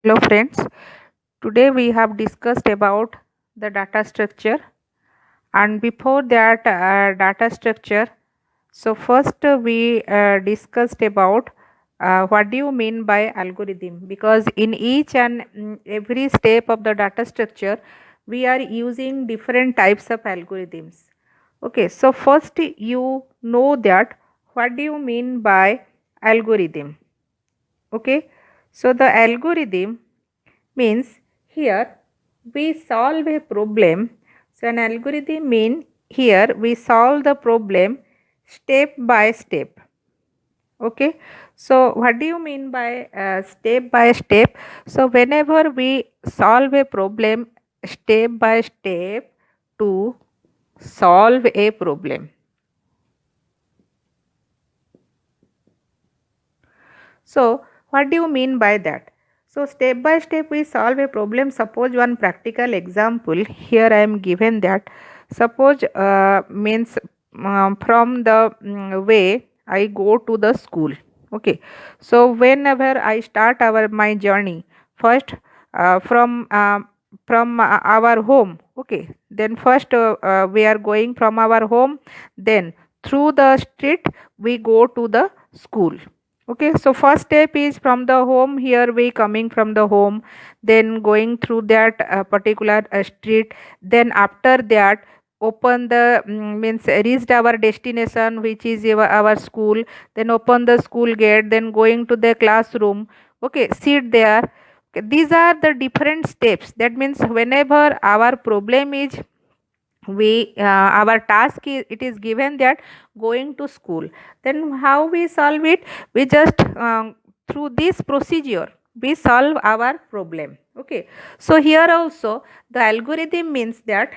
Hello friends, today we have discussed about the data structure, and before that data structure, so first we discussed about what do you mean by algorithm, because in each and every step of the data structure we are using different types of algorithms. Okay, so first you know that what do you mean by algorithm. Okay, so the algorithm means here we solve a problem. So an algorithm mean here we solve the problem step by step. Okay, so what do you mean by step by step? So whenever we solve a problem step by step to solve a problem. So, what do you mean by that? So, step by step we solve a problem. Suppose one practical example here I am given that. Suppose means from the way I go to the school. Okay. So, whenever I start my journey, first from our home. Okay. Then first we are going from our home. Then through the street we go to the school. Okay, so first step is from the home. Here we coming from the home, then going through that particular street. Then after that, open the means reached our destination, which is our school. Then open the school gate. Then going to the classroom. Okay, sit there. Okay, these are the different steps. That means whenever our problem is we our task is it is given that going to school, then how we solve it, we just through this procedure we solve our problem. Okay, so here also the algorithm means that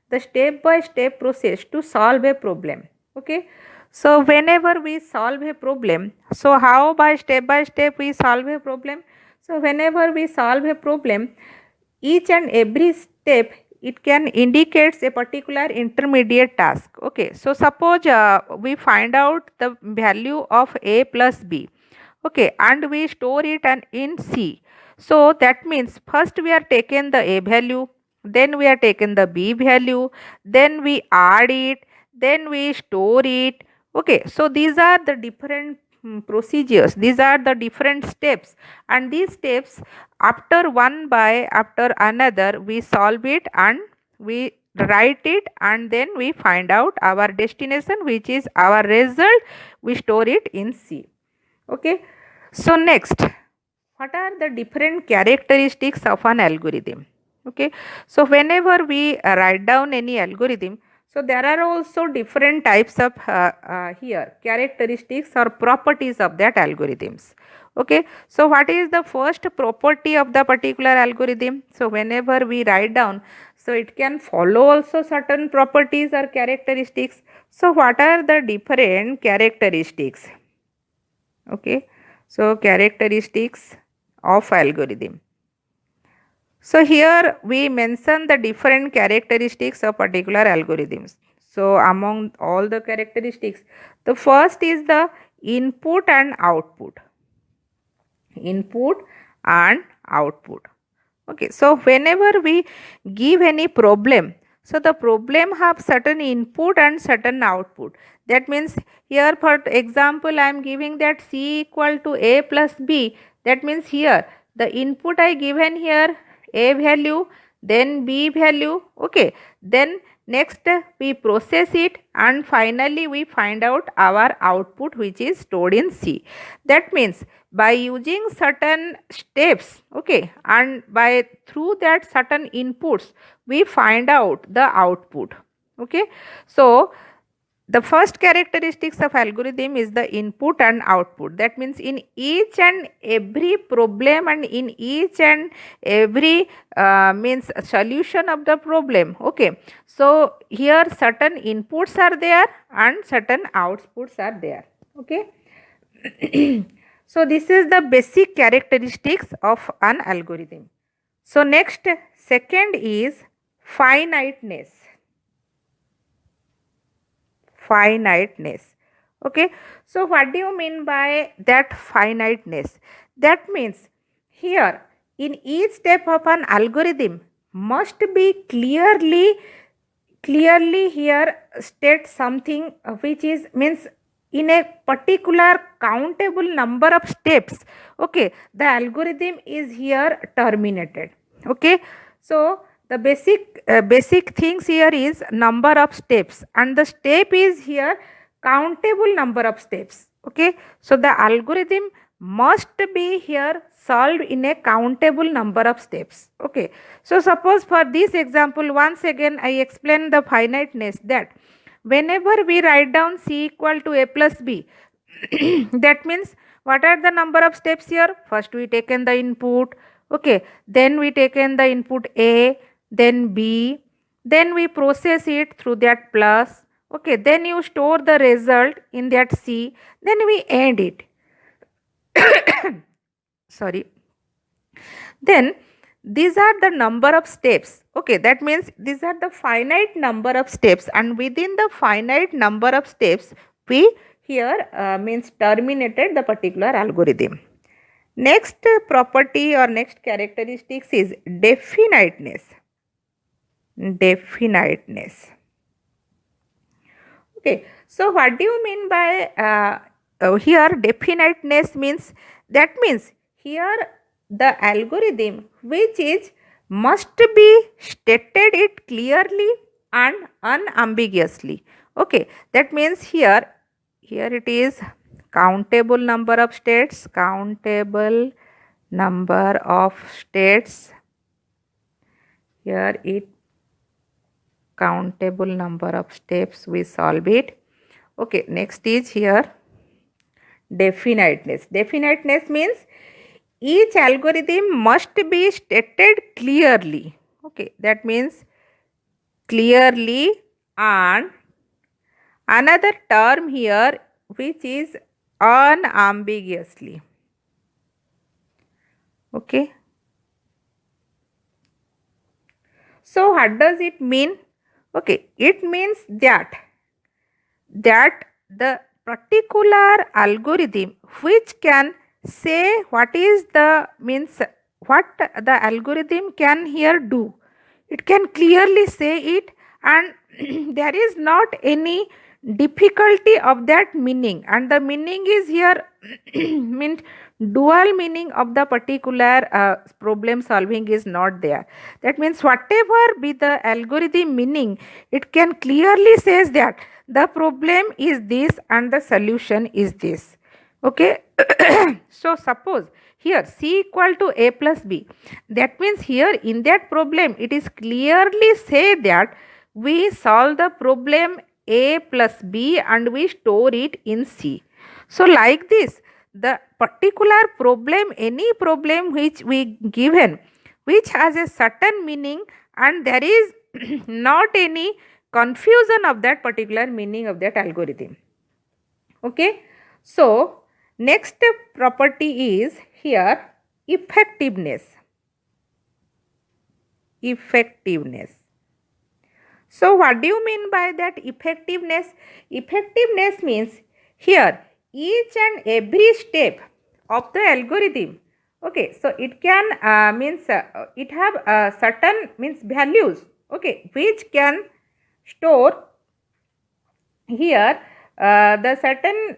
the step by step process to solve a problem. Okay, so whenever we solve a problem, so how by step we solve a problem. So whenever we solve a problem, each and every step it can indicates a particular intermediate task. Okay, so suppose we find out the value of a plus b. Okay, and we store it and in c. So that means first we are taken the a value, then we are taken the b value, then we add it, then we store it. Okay, so these are the different procedures, these are the different steps, and these steps after one by after another we solve it and we write it, and then we find out our destination, which is our result. We store it in c. Okay, so next, what are the different characteristics of an algorithm? Okay, so whenever we write down any algorithm, so there are also different types of here characteristics or properties of that algorithms. Okay, so what is the first property of the particular algorithm? So whenever we write down, so it can follow also certain properties or characteristics. So what are the different characteristics? Okay, so characteristics of algorithm. So here we mention the different characteristics of particular algorithms. So among all the characteristics, the first is the input and output. Input and output. Okay, so whenever we give any problem, so the problem have certain input and certain output. That means here for example I am giving that c equal to a plus b. That means here the input I given here a value, then b value. Okay, then next we process it and finally we find out our output, which is stored in c. That means by using certain steps, okay, and by through that certain inputs we find out the output. Okay, so the first characteristics of algorithm is the input and output. That means in each and every problem and in each and every means solution of the problem. Okay, so here certain inputs are there and certain outputs are there. Okay. So this is the basic characteristics of an algorithm. So next, second is finiteness. Finiteness. Okay, so what do you mean by that finiteness? That means here in each step of an algorithm must be clearly here state something which is means in a particular countable number of steps. Okay, the algorithm is here terminated. Okay, so the basic things here is number of steps, and the step is here countable number of steps. Okay, so the algorithm must be here solved in a countable number of steps. Okay, so suppose for this example, once again I explain the finiteness, that whenever we write down c equal to a plus b, that means what are the number of steps here? First we taken the input, okay, then we taken the input a, then b, then we process it through that plus, okay, then you store the result in that c, then we end it. Sorry. Then these are the number of steps. Okay, that means these are the finite number of steps, and within the finite number of steps we here means terminated the particular algorithm. Next property or next characteristics is definiteness. Definiteness. Okay, so what do you mean by here definiteness means? That means here the algorithm which is must be stated it clearly and unambiguously. Okay, that means here it is countable number of states, countable number of states. Here it countable number of steps we solve it. Okay, next is here definiteness. Definiteness means each algorithm must be stated clearly. Okay, that means clearly, and another term here which is unambiguously. Okay. So what does it mean? Okay, it means that the particular algorithm which can say what is the means what the algorithm can here do, it can clearly say it, and there is not any difficulty of that meaning, and the meaning is here means dual meaning of the particular problem solving is not there. That means whatever be the algorithm meaning, it can clearly says that the problem is this and the solution is this. Okay. So suppose here c equal to a plus b, that means here in that problem it is clearly say that we solve the problem a plus b and we store it in c. So like this, the particular problem, any problem which we given, which has a certain meaning, and there is not any confusion of that particular meaning of that algorithm. Okay, so next property is here effectiveness. Effectiveness. So what do you mean by that effectiveness? Effectiveness means here each and every step of the algorithm. Okay, so it can means it have certain means values. Okay, which can store here the certain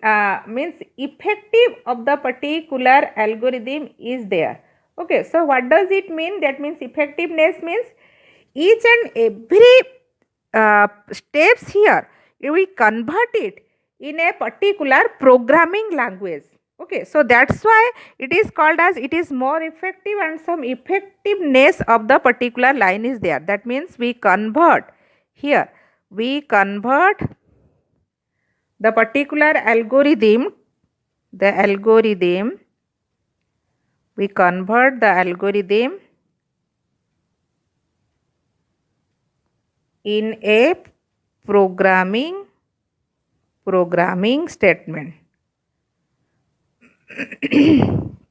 means effective of the particular algorithm is there. Okay, so what does it mean? That means effectiveness means each and every steps here we convert it in a particular programming language. Okay, so that's why it is called as it is more effective, and some effectiveness of the particular line is there. That means we convert here, we convert the particular algorithm, we convert the algorithm in a programming statement.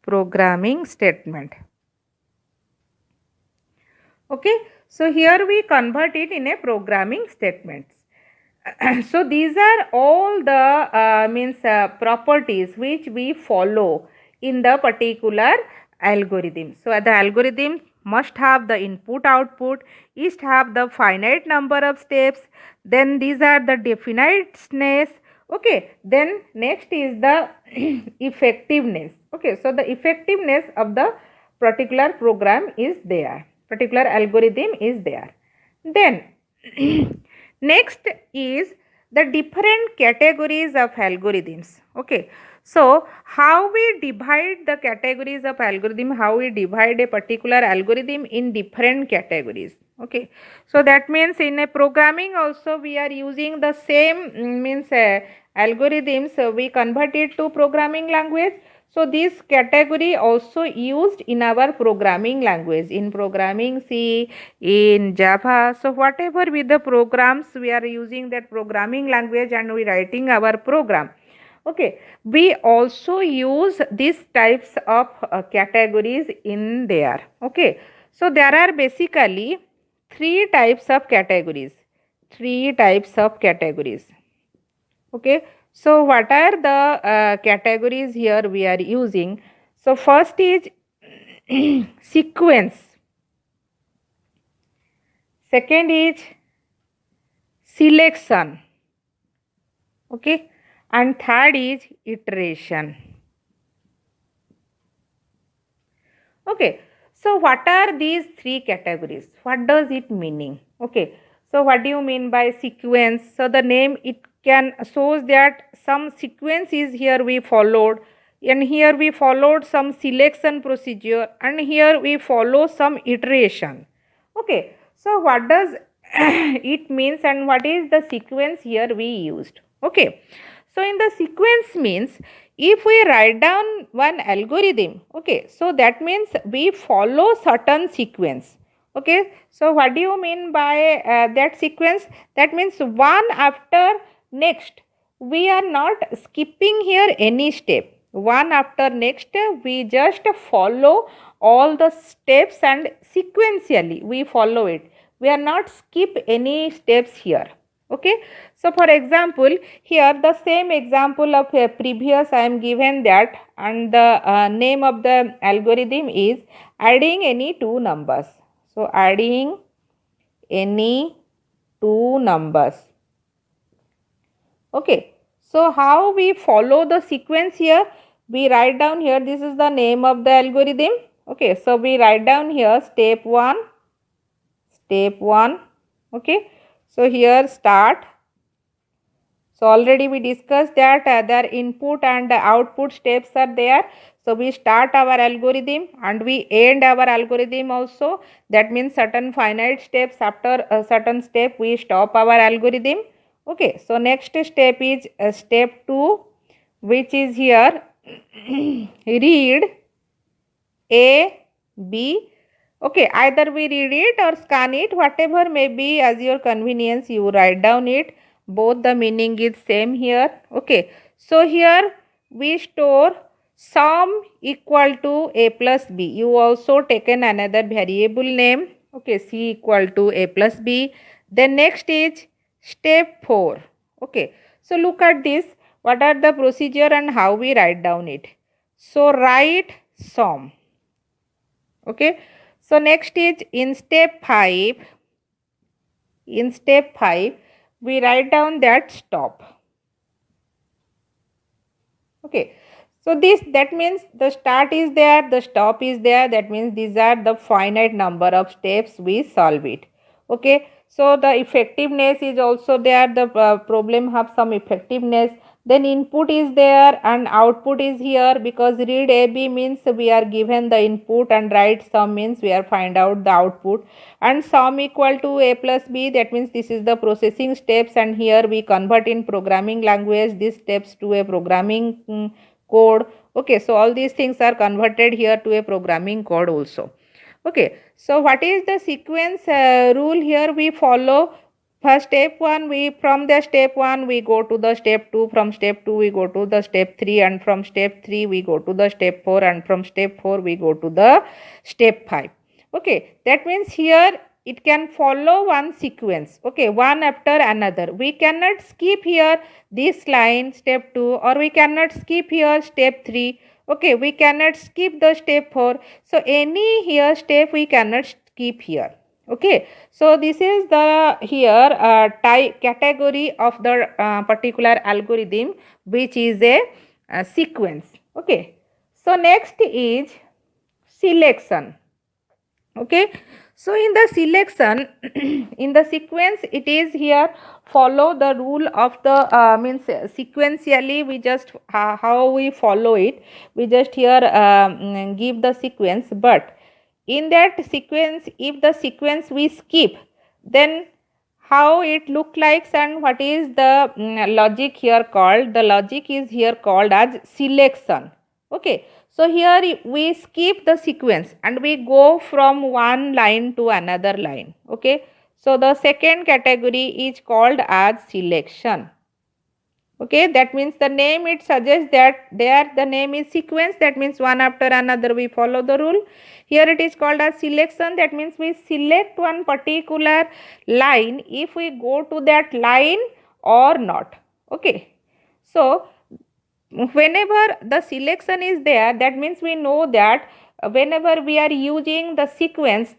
Programming statement. Okay, so here we convert it in a programming statement. So these are all the properties which we follow in the particular algorithm. So the algorithm must have the input output, each have the finite number of steps, then these are the definiteness. Okay, then next is the effectiveness. Okay, so the effectiveness of the particular program is there, particular algorithm is there. Then next is the different categories of algorithms. Okay, so how we divide the categories of algorithm, how we divide a particular algorithm in different categories. Okay, so that means in a programming also we are using the same means algorithms, we convert it to programming language. So this category also used in our programming language, in programming C, in Java. So whatever with the programs we are using that programming language and we writing our program. Okay, we also use these types of categories in there. Okay, so there are basically three types of categories. Three types of categories. Okay, so what are the categories here we are using? So first is sequence, second is selection, okay, and third is iteration. Okay, so what are these three categories? What does it meaning? Okay, so what do you mean by sequence? So the name it can shows that some sequence is here we followed, and here we followed some selection procedure, and here we follow some iteration. Okay, so what does it means and what is the sequence here we used? Okay, so in the sequence means if we write down one algorithm, okay, so that means we follow certain sequence. Okay, so what do you mean by that sequence? That means one after next, we are not skipping here any step. One after next, we just follow all the steps and sequentially we follow it. We are not skip any steps here. Okay, so for example, here the same example of a previous I am given that, and the name of the algorithm is adding any two numbers. So adding any two numbers. Okay, so how we follow the sequence here? We write down here, this is the name of the algorithm. Okay, so we write down here step 1, step 1. Okay, so here start. So already we discussed that their input and output steps are there. So we start our algorithm and we end our algorithm also. That means certain finite steps, after a certain step we stop our algorithm. Okay, so next step is step 2, which is here read A, B. Okay, either we read it or scan it, whatever may be as your convenience, you write down it. Both the meaning is same here. Okay, so here we store sum equal to A plus B. You also taken another variable name. Okay, C equal to A plus B. Then next is step 4. Okay, so look at this. What are the procedure and how we write down it? So write sum. Okay, so next is in step 5. In step 5 we write down that stop. Okay, so this, that means the start is there, the stop is there, that means these are the finite number of steps we solve it. Okay, so the effectiveness is also there, the problem have some effectiveness. Then input is there and output is here, because read AB means we are given the input and write sum means we are find out the output, and sum equal to A plus B, that means this is the processing steps, and here we convert in programming language these steps to a programming code. Okay, so all these things are converted here to a programming code also. Okay, so what is the sequence rule here we follow? First step 1, we from the step 1 we go to the step 2, from step 2 we go to the step 3, and from step 3 we go to the step 4, and from step 4 we go to the step 5. Okay, that means here it can follow one sequence. Okay, one after another. We cannot skip here this line step 2, or we cannot skip here step 3. Okay, we cannot skip the step 4. So any here step we cannot skip here. Okay, so this is the here type category of the particular algorithm, which is a sequence. Okay, so next is selection. Okay, so in the selection in the sequence it is here follow the rule of the means sequentially we just how we follow it, we just here give the sequence, but in that sequence if the sequence we skip, then how it look like and what is the logic here called, the logic is here called as selection. Okay, so here we skip the sequence and we go from one line to another line. Okay, so the second category is called as selection. Okay, that means the name it suggests that there the name is sequence, that means one after another we follow the rule. Here it is called as selection, that means we select one particular line if we go to that line or not. Okay, so whenever the selection is there, that means we know that whenever we are using the sequence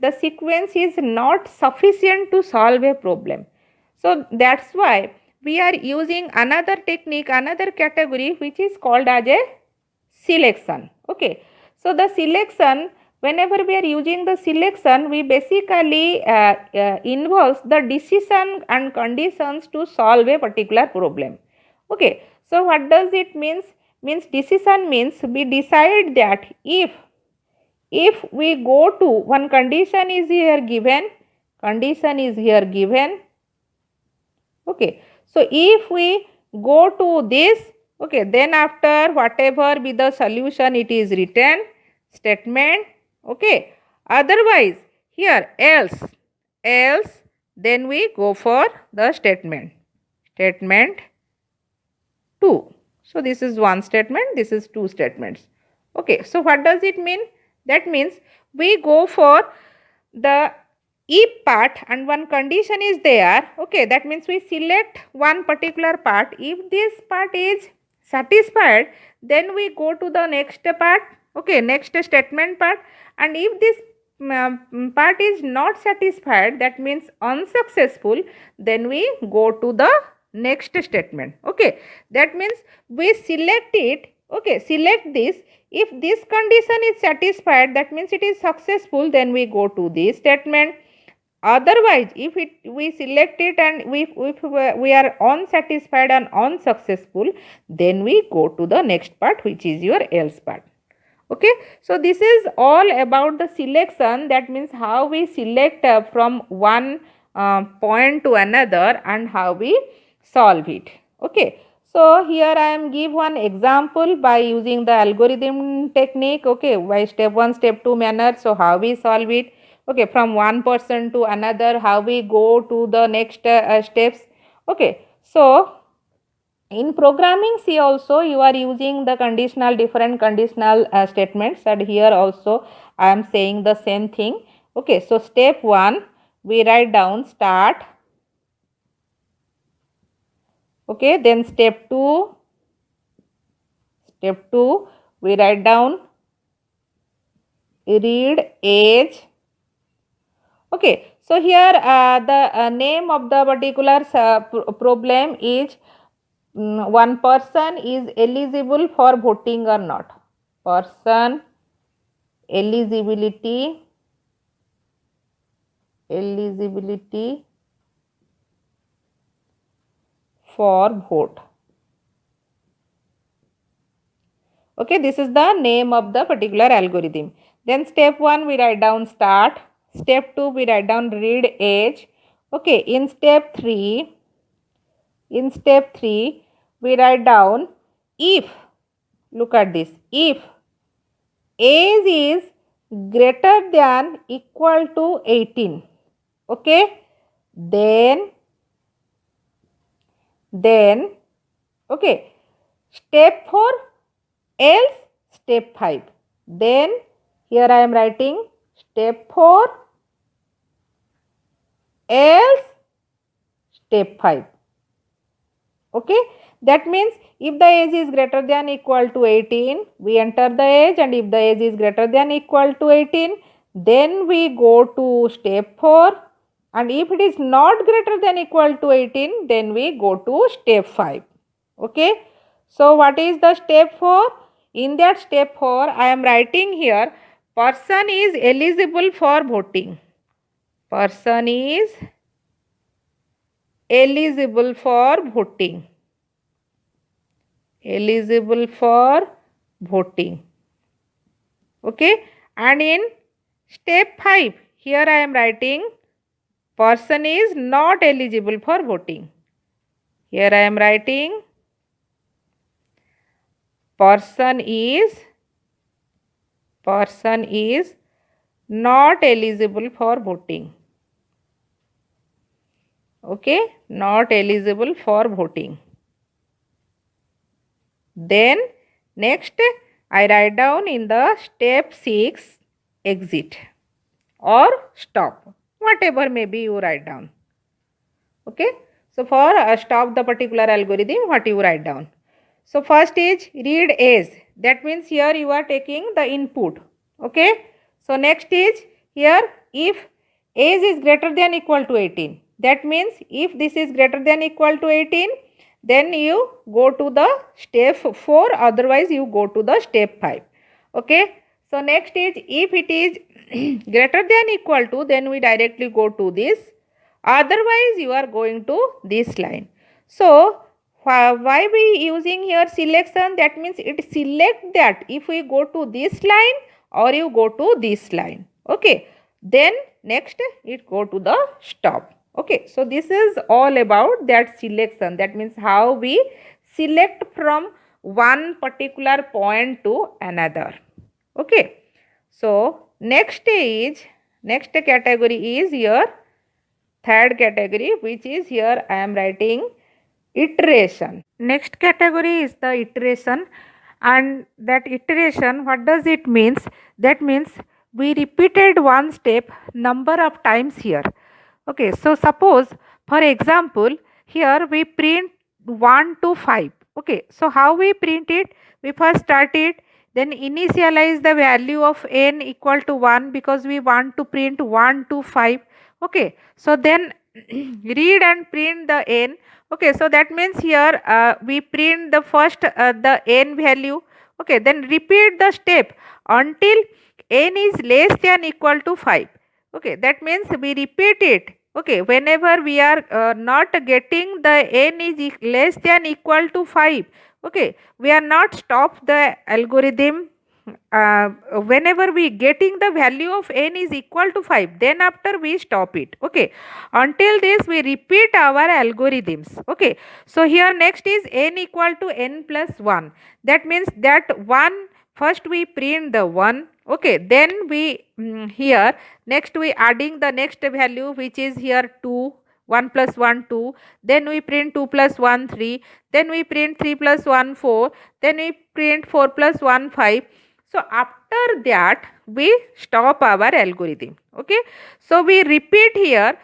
is not sufficient to solve a problem. So that's why we are using another technique, another category, which is called as a selection. Okay, so the selection, whenever we are using the selection, we basically involves the decision and conditions to solve a particular problem. Okay, so what does it means? Means decision means we decide that if we go to one condition is here given, condition is here given. Okay, so if we go to this, okay, then after whatever be the solution it is written statement. Okay, otherwise here else then we go for the statement 2. So this is one statement, this is two statements. Okay, so what does it mean? That means we go for the if part and one condition is there. Okay, that means we select one particular part. If this part is satisfied, then we go to the next part. Okay, next statement part. And if this part is not satisfied, that means unsuccessful, then we go to the next statement. Okay, that means we select it. Okay, select this. If this condition is satisfied, that means it is successful, then we go to this statement. Otherwise if we select it and if we are unsatisfied and unsuccessful, then we go to the next part, which is your else part. Okay, so this is all about the selection, that means how we select from one point to another and how we solve it. Okay, so here I am give one example by using the algorithm technique. Okay, by step 1 step 2 manner, so how we solve it. Okay, from one person to another, how we go to the next steps. Okay, so in programming C also you are using the conditional, different conditional statements, and here also I am saying the same thing. Okay, so step 1 we write down start. Okay, then step 2 we write down read age. Okay, so here the name of the particular problem is one person is eligible for voting or not. Person eligibility for vote. Okay, this is the name of the particular algorithm. Then step 1 we write down start. Step 2 we write down read age. Okay, in step 3 we write down if, look at this, if age is greater than equal to 18. Okay, then okay, step 4 else step 5. Then here I am writing step 4 else step 5. Okay, That means if the age is greater than equal to 18, we enter the age, and if the age is greater than equal to 18, then we go to step 4, and if it is not greater than equal to 18, then we go to step 5. Okay. So what is the step 4? In that step 4, I am writing here, person is eligible for voting. Person is eligible for voting. Eligible for voting. Okay. And in step 5, here I am writing, person is not eligible for voting. Here I am writing, person is not eligible for voting. Okay, not eligible for voting. Then next I write down in the step 6, exit or stop, whatever maybe you write down. Okay, so for stop the particular algorithm, what you write down? So first is read age, that means here you are taking the input. Okay, so next is here, if age is greater than equal to 18, that means if this is greater than equal to 18, then you go to the step 4, otherwise you go to the step 5. Okay, so next is if it is greater than equal to, then we directly go to this, otherwise you are going to this line. So why we using here selection? That means it select that if we go to this line or you go to this line. Okay, then next it go to the stop. Okay, so this is all about that selection, that means how we select from one particular point to another. Okay, so next category is your third category, which is here I am writing iteration. Next category is the iteration, and that iteration, what does it means? That means we repeated one step number of times here. Okay, so suppose for example here we print 1 to 5. Okay, so how we print it? We first start it, then initialize the value of n equal to 1 because we want to print 1 to 5. Okay, so then read and print the n. Okay, so that means here we print the first the n value. Okay, then repeat the step until n is less than equal to 5. Okay, that means we repeat it. Okay, whenever we are not getting the n is less than equal to 5. Okay, we are not stop the algorithm. Whenever we getting the value of n is equal to 5, then after we stop it. Okay, until this we repeat our algorithms. Okay, so here next is n equal to n plus 1. That means that 1, first we print the 1. Okay, then we here next we adding the next value, which is here 2. 1 plus 1 2, then we print 2 plus 1 3, then we print 3 plus 1 4, then we print 4 plus 1 5. So after that we stop our algorithm. Okay, so we repeat here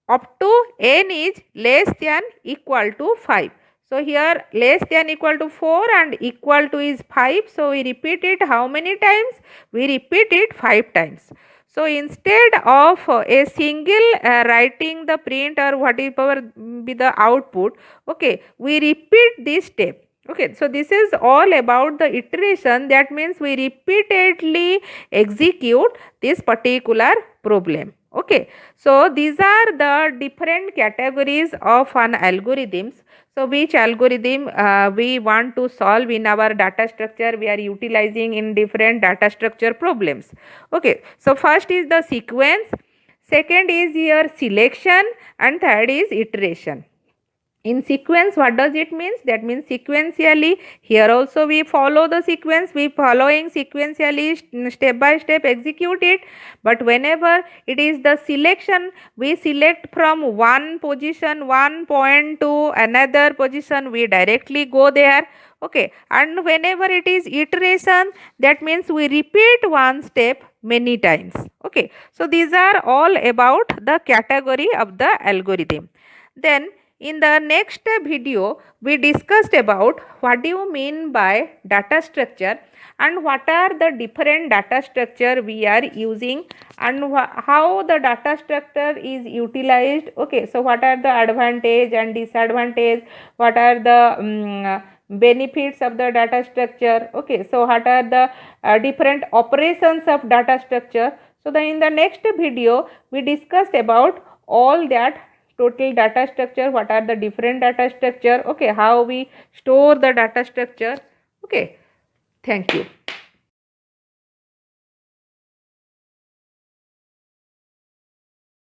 up to n is less than equal to 5. So here less than equal to 4 and equal to is 5. So we repeat it how many times? We repeat it 5 times. So instead of a single writing the print or whatever be the output, okay, we repeat this step. Okay, so this is all about the iteration. That means we repeatedly execute this particular problem. Okay, so these are the different categories of an algorithms. So which algorithm we want to solve in our data structure, we are utilizing in different data structure problems. Okay, so first is the sequence, second is your selection, and third is iteration. In sequence, what does it means? That means sequentially, here also we follow the sequence, we following sequentially step by step execute it. But whenever it is the selection, we select from one position, one point to another position, we directly go there. Okay, and whenever it is iteration, that means we repeat one step many times. Okay, so these are all about the category of the algorithm. Then In the next video, we discussed about what do you mean by data structure and what are the different data structure we are using and how the data structure is utilized. Okay, so what are the advantage and disadvantage, what are the benefits of the data structure. Okay, so what are the different operations of data structure. So in the next video, we discussed about all that total data structure, what are the different data structure, okay, how we store the data structure. Okay, thank you.